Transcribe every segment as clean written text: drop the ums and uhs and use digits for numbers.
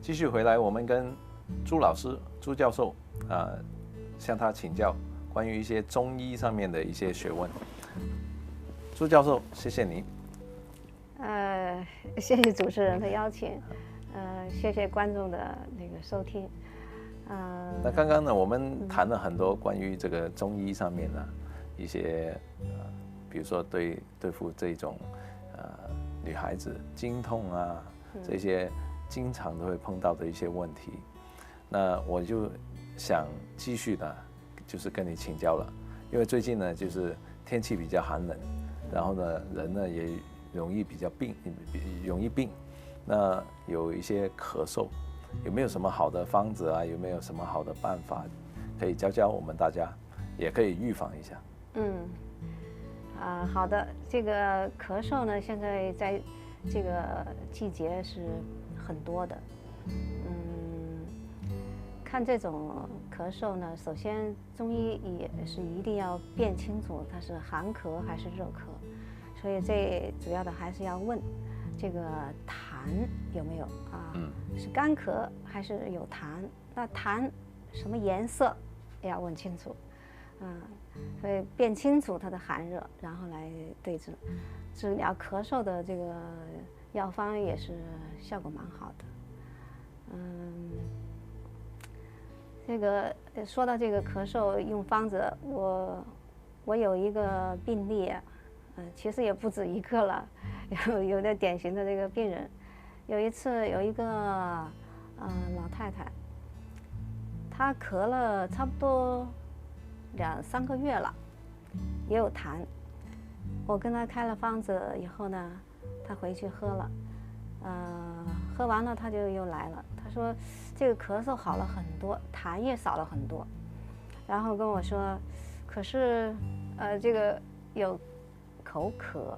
继续回来，我们跟朱老师、朱教授向他请教关于一些中医上面的一些学问。朱教授，谢谢您。谢谢主持人的邀请，谢谢观众的那个收听。那刚刚呢，我们谈了很多关于这个中医上面的一些比如说对付这种女孩子经痛啊，这些经常都会碰到的一些问题。那我就想继续的，就是跟你请教了，因为最近呢，就是天气比较寒冷，然后呢，人呢也容易病，那有一些咳嗽，有没有什么好的方子啊？有没有什么好的办法可以教我们大家，也可以预防一下？好的，这个咳嗽呢，现在在这个季节是很多的。看这种咳嗽呢，首先中医也是一定要辨清楚它是寒咳还是热咳，所以最主要的还是要问这个痰有没有啊？是干咳还是有痰？那痰什么颜色也要问清楚，所以辨清楚它的寒热，然后来对治。治疗咳嗽的这个药方也是效果蛮好的。这个说到这个咳嗽用方子，我有一个病例，其实也不止一个了，有的典型的这个病人。有一次有一个老太太，她咳了差不多2-3个月了，也有痰。我跟她开了方子以后呢，她回去喝了，喝完了她就又来了。她说这个咳嗽好了很多，痰也少了很多，然后跟我说，可是这个有口渴。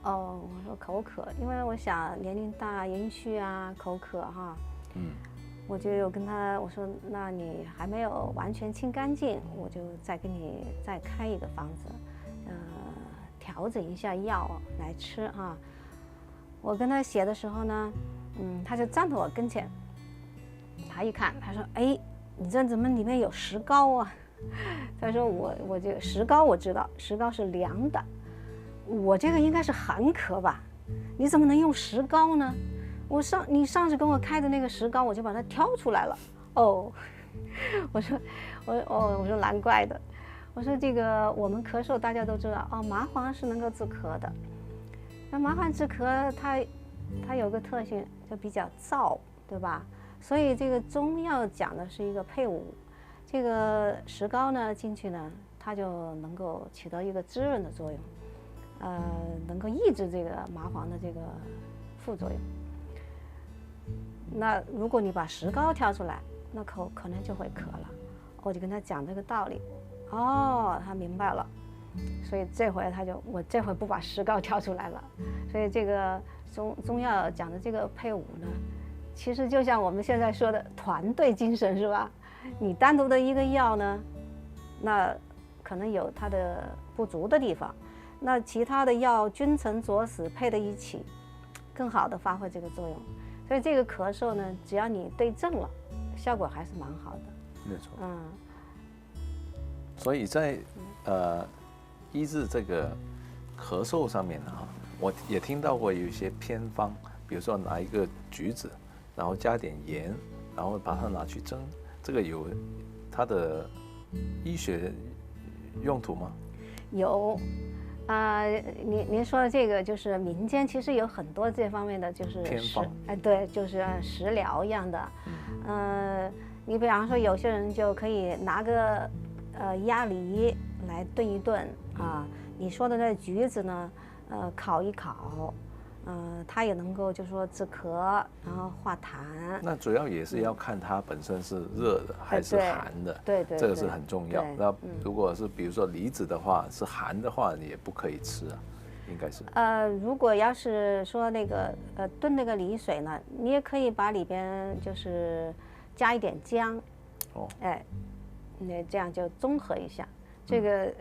我说口渴，因为我想年龄大阴虚啊，口渴哈。我就有跟他我说，那你还没有完全清干净，我就再给你再开一个方子，调整一下药来吃啊。我跟他写的时候呢，他就站到我跟前，他一看，他说：“哎，你这怎么里面有石膏啊？”他说我这个石膏我知道，石膏是凉的，我这个应该是寒咳吧？你怎么能用石膏呢？你上次跟我开的那个石膏，我就把它挑出来了。我说难怪的。我说这个我们咳嗽大家都知道麻黄是能够治咳的。那麻黄治咳它有个特性，就比较燥，对吧？所以这个中药讲的是一个配伍，这个石膏呢进去呢，它就能够起到一个滋润的作用，能够抑制这个麻黄的这个副作用。那如果你把石膏挑出来，那可能就会咳了。我就跟他讲这个道理，他明白了。所以这回我这回不把石膏挑出来了。所以这个中药讲的这个配伍呢，其实就像我们现在说的团队精神，是吧？你单独的一个药呢，那可能有它的不足的地方，那其他的药君臣佐使配在一起，更好的发挥这个作用。所以这个咳嗽呢，只要你对症了，效果还是蛮好的。没错。所以在医治这个咳嗽上面我也听到过有一些偏方，比如说拿一个橘子，然后加点盐，然后把它拿去蒸，这个有它的医学用途吗？有。您说的这个就是民间其实有很多这方面的，就是偏方，对，就是食疗一样的。你比方说有些人就可以拿个鸭梨来炖一炖你说的那橘子呢，烤一烤，它也能够就是说止咳，然后化痰。那主要也是要看它本身是热的还是寒的，对，这个是很重要。那如果是比如说梨子的话，是寒的话，你也不可以吃应该是。如果要是说那个炖那个梨水呢，你也可以把里边就是加一点姜，那这样就中和一下。这个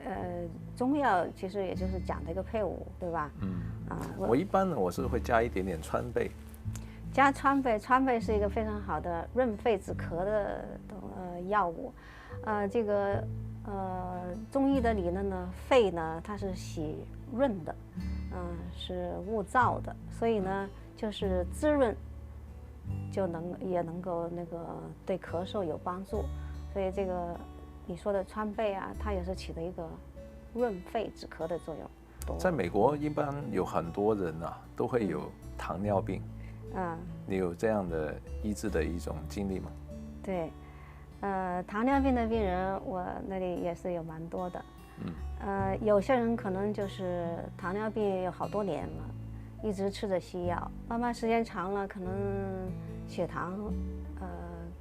中药其实也就是讲的一个配伍，对吧？我一般呢，我是会加一点点川贝。加川贝，川贝是一个非常好的润肺止咳的药物。这个中医的理论呢，肺呢它是喜润的，是恶燥的，所以呢就是滋润，也能够那个对咳嗽有帮助。所以这个你说的川贝啊，它也是起了一个润肺止咳的作用。在美国一般有很多人啊都会有糖尿病，你有这样的医治的一种经历吗？对，糖尿病的病人我那里也是有蛮多的。有些人可能就是糖尿病有好多年了，一直吃着西药，慢慢时间长了，可能血糖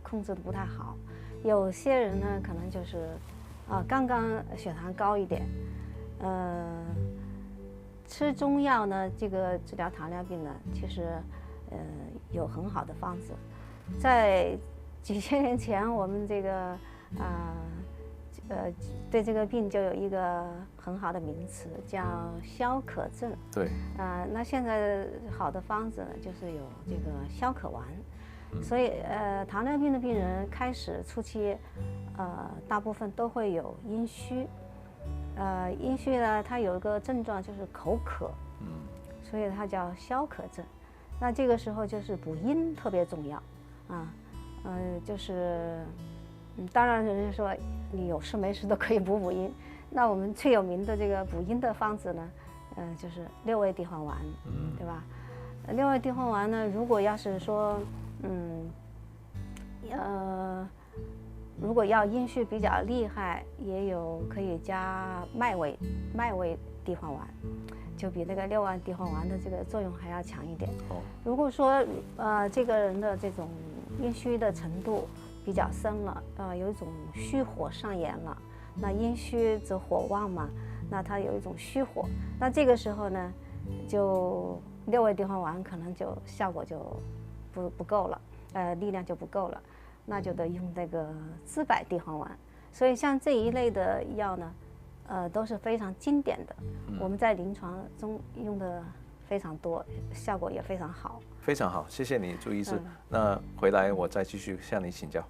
控制的不太好。有些人呢，可能就是刚刚血糖高一点，吃中药呢，这个治疗糖尿病呢，其实有很好的方子。在几千年前，我们这个对这个病就有一个很好的名词，叫消渴症。对。那现在好的方子呢，就是有这个消渴丸。所以糖尿病的病人开始初期，大部分都会有阴虚。阴虚呢，它有一个症状就是口渴。所以它叫消渴症。那这个时候就是补阴特别重要就是当然人家说你有事没事都可以补阴，那我们最有名的这个补阴的方子呢，就是六味地黄丸，对吧？六味地黄丸呢，如果要是说如果要阴虚比较厉害，也有可以加麦味地黄丸，就比那个六味地黄丸的这个作用还要强一点。如果说这个人的这种阴虚的程度比较深了，有一种虚火上炎了，那阴虚则火旺嘛，那它有一种虚火，那这个时候呢，就六味地黄丸可能就效果就不够了，力量就不够了，那就得用这个资柏地黄丸。所以像这一类的药呢，都是非常经典的，我们在临床中用的非常多，效果也非常好。非常好，谢谢你朱医师。那回来我再继续向你请教。